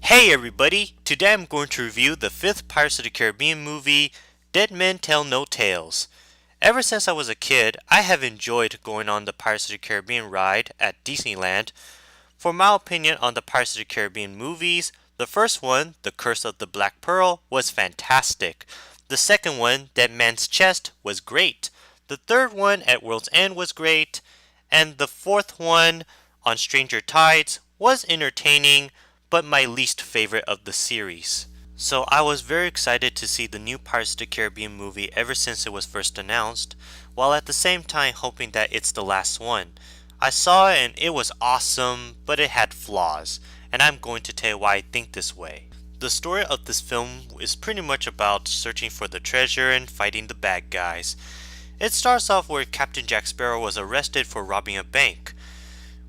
Hey everybody! Today I'm going to review the fifth Pirates of the Caribbean movie, Dead Men Tell No Tales. Ever since I was a kid, I have enjoyed going on the Pirates of the Caribbean ride at Disneyland. For my opinion on the Pirates of the Caribbean movies, the first one, The Curse of the Black Pearl, was fantastic. The second one, Dead Man's Chest, was great. The third one, At World's End, was great. And the fourth one, On Stranger Tides, was entertaining, but my least favorite of the series. So I was very excited to see the new Pirates of the Caribbean movie ever since it was first announced, while at the same time hoping that it's the last one. I saw it and it was awesome, but it had flaws, and I'm going to tell you why I think this way. The story of this film is pretty much about searching for the treasure and fighting the bad guys. It starts off where Captain Jack Sparrow was arrested for robbing a bank.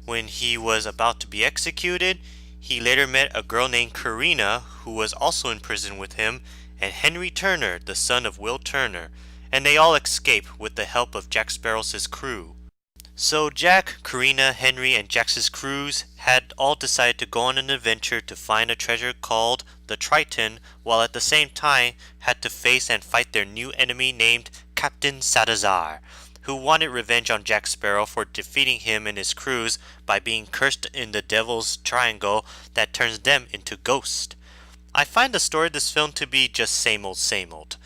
When he was about to be executed, he later met a girl named Karina who was also in prison with him, and Henry Turner, the son of Will Turner, and they all escape with the help of Jack Sparrow's crew. So Jack, Karina, Henry, and Jack's crews had all decided to go on an adventure to find a treasure called the Triton, while at the same time had to face and fight their new enemy named Captain Salazar, who wanted revenge on Jack Sparrow for defeating him and his crews by being cursed in the Devil's Triangle that turns them into ghosts. I find the story of this film to be just same old same old.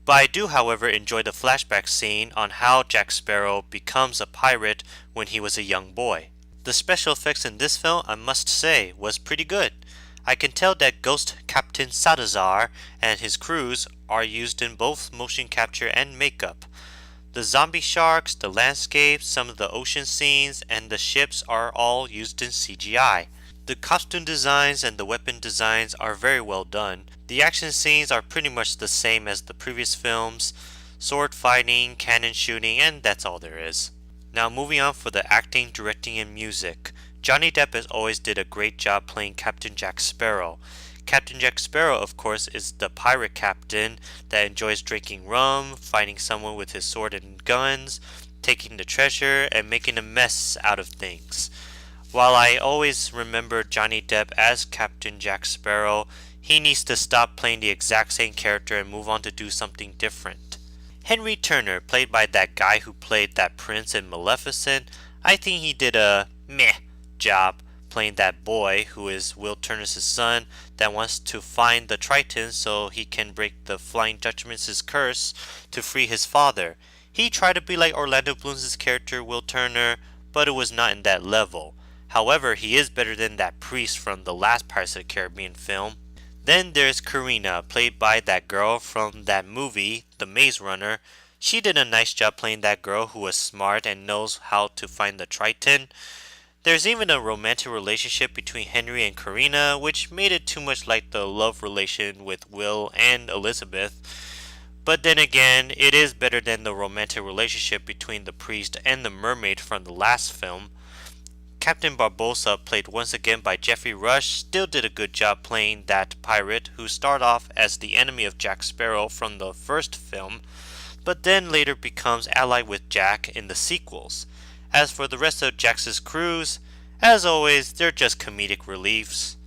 But I do, however, enjoy the flashback scene on how Jack Sparrow becomes a pirate when he was a young boy. The special effects in this film, I must say, was pretty good. I can tell that Ghost Captain Salazar and his crews are used in both motion capture and makeup. The zombie sharks, the landscapes, some of the ocean scenes, and the ships are all used in CGI. The costume designs and the weapon designs are very well done. The action scenes are pretty much the same as the previous films, sword fighting, cannon shooting, and that's all there is. Now moving on for the acting, directing, and music. Johnny Depp has always did a great job playing Captain Jack Sparrow. Captain Jack Sparrow, of course, is the pirate captain that enjoys drinking rum, fighting someone with his sword and guns, taking the treasure, and making a mess out of things. While I always remember Johnny Depp as Captain Jack Sparrow, he needs to stop playing the exact same character and move on to do something different. Henry Turner, played by that guy who played that prince in Maleficent, I think he did a meh job playing that boy who is Will Turner's son that wants to find the Triton so he can break the Flying Dutchman's curse to free his father. He tried to be like Orlando Bloom's character Will Turner, but it was not in that level. However, he is better than that priest from the last Pirates of the Caribbean film. Then there's Karina, played by that girl from that movie, The Maze Runner. She did a nice job playing that girl who was smart and knows how to find the Triton. There's even a romantic relationship between Henry and Karina, which made it too much like the love relation with Will and Elizabeth. But then again, it is better than the romantic relationship between the priest and the mermaid from the last film. Captain Barbossa, played once again by Geoffrey Rush, still did a good job playing that pirate who started off as the enemy of Jack Sparrow from the first film, but then later becomes allied with Jack in the sequels. As for the rest of Jack's crews, as always, they're just comedic reliefs.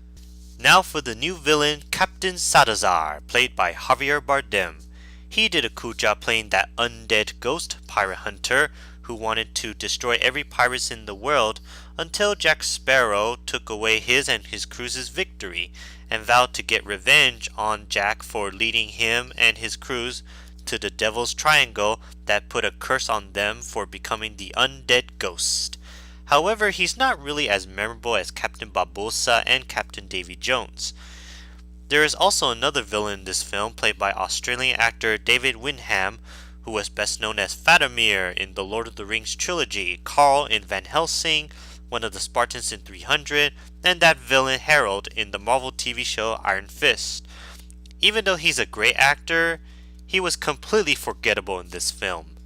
Now for the new villain, Captain Salazar, played by Javier Bardem. He did a cool job playing that undead ghost pirate hunter who wanted to destroy every pirate in the world until Jack Sparrow took away his and his crew's victory and vowed to get revenge on Jack for leading him and his crews to the Devil's Triangle that put a curse on them for becoming the undead ghost. However, he's not really as memorable as Captain Barbossa and Captain Davy Jones. There is also another villain in this film played by Australian actor David Wyndham, who was best known as Faramir in the Lord of the Rings trilogy, Carl in Van Helsing, one of the Spartans in 300, and that villain Harold in the Marvel TV show Iron Fist. Even though he's a great actor, he was completely forgettable in this film.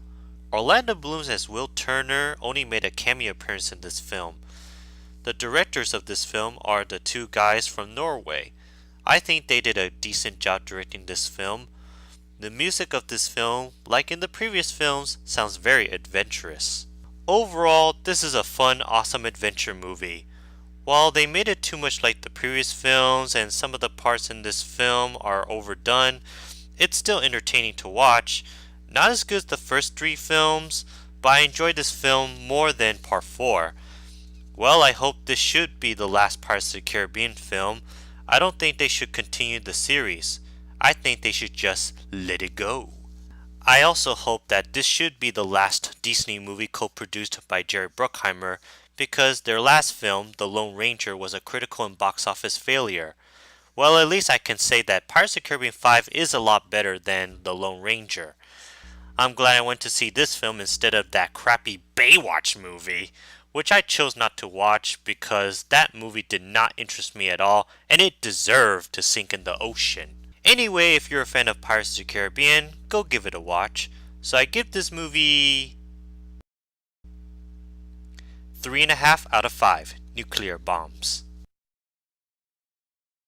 Orlando Bloom as Will Turner only made a cameo appearance in this film. The directors of this film are the two guys from Norway. I think they did a decent job directing this film. The music of this film, like in the previous films, sounds very adventurous. Overall, this is a fun, awesome adventure movie. While they made it too much like the previous films and some of the parts in this film are overdone, it's still entertaining to watch. Not as good as the first three films, but I enjoyed this film more than part 4. Well, I hope this should be the last Pirates of the Caribbean film. I don't think they should continue the series. I think they should just let it go. I also hope that this should be the last Disney movie co-produced by Jerry Bruckheimer because their last film, The Lone Ranger, was a critical and box office failure. Well, at least I can say that Pirates of the Caribbean 5 is a lot better than The Lone Ranger. I'm glad I went to see this film instead of that crappy Baywatch movie, which I chose not to watch because that movie did not interest me at all and it deserved to sink in the ocean. Anyway, if you're a fan of Pirates of the Caribbean, go give it a watch. So I give this movie 3.5 out of 5 nuclear bombs.